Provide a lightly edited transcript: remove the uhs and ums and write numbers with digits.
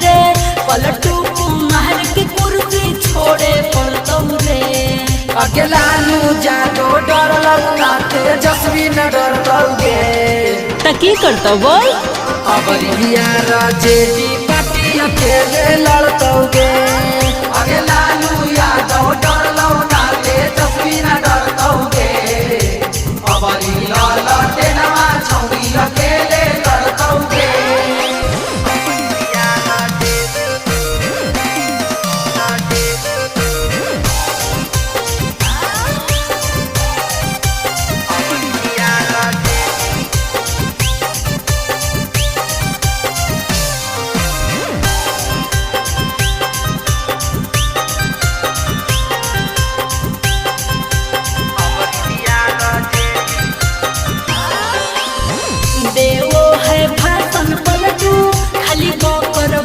रे पलटू कुमार की कुर्सी छोड़े पड़तौ रे। अकेला नु जादो डर लगता तेजस्वी न डर लगे त की करतौ बोल। अब यार जेडी पार्टी अकेले लड़